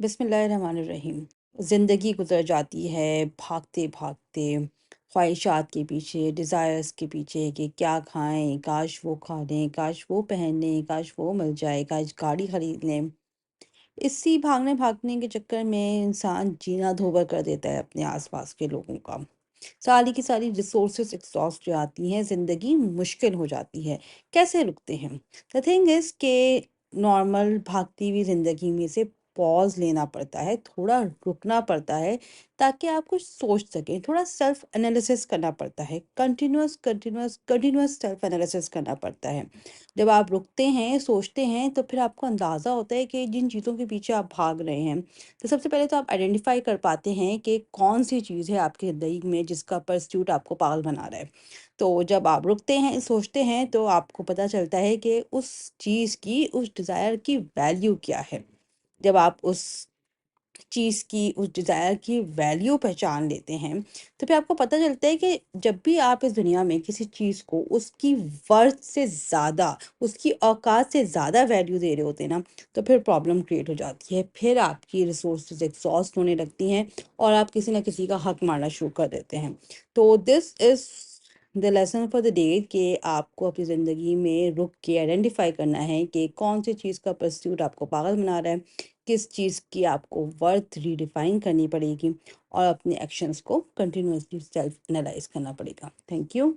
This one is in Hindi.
बिस्मिल्लाहिर्रहमानिर्रहीम। ज़िंदगी गुज़र जाती है भागते-भागते, ख्वाहिशात के पीछे, डिज़ायर्स के पीछे कि क्या खाएँ, काश वो खा लें, काश वो पहन लें, काश वो मिल जाए, काश गाड़ी खरीद लें। इसी भागने-भागने के चक्कर में इंसान जीना दूभर कर देता है अपने आस-पास के लोगों का। सारी की सारी रिसोर्सेज़ एग्ज़ॉस्ट हो जाती हैं, ज़िंदगी मुश्किल हो जाती है। कैसे रुकते हैं? द थिंग इज़ कि नॉर्मल भागती हुई ज़िंदगी में से पॉज़ लेना पड़ता है, थोड़ा रुकना पड़ता है ताकि आप कुछ सोच सकें, थोड़ा सेल्फ एनालिसिस करना पड़ता है, कंटीन्यूअस सेल्फ एनालिसिस करना पड़ता है। जब आप रुकते हैं, सोचते हैं तो फिर आपको अंदाज़ा होता है कि जिन चीज़ों के पीछे आप भाग रहे हैं, तो सबसे पहले तो आप आइडेंटिफ़ाई कर पाते हैं कि कौन-सी चीज़ है आपकी ज़िंदगी में जिसका परस्यूट आपको पागल बना रहा है। तो जब आप रुकते हैं, सोचते हैं तो आपको पता चलता है कि उस चीज़ की, उस डिज़ायर की वैल्यू क्या है। जब आप उस चीज़ की, उस डिज़ायर की वैल्यू पहचान लेते हैं, तो फिर आपको पता चलता है कि जब भी आप इस दुनिया में किसी चीज़ को उसकी वर्थ से ज़्यादा, उसकी औकात से ज़्यादा वैल्यू दे रहे होते हैं ना, तो फिर प्रॉब्लम क्रिएट हो जाती है। फिर आपकी रिसोर्सेज़ एग्ज़ॉस्ट होने लगती हैं और आप किसी न किसी का हक मारना शुरू कर देते हैं। तो this is the lesson for the day कि आपको अपनी ज़िंदगी में रुक के आइडेंटिफ़ाई करना है कि कौन-सी चीज़ का परस्यूट आपको पागल बना रहा है, किस चीज़ की आपको वर्थ रीडिफाइन करनी पड़ेगी और अपने एक्शंस को कंटिन्यूअसली सेल्फ एनालाइज करना पड़ेगा। Thank you.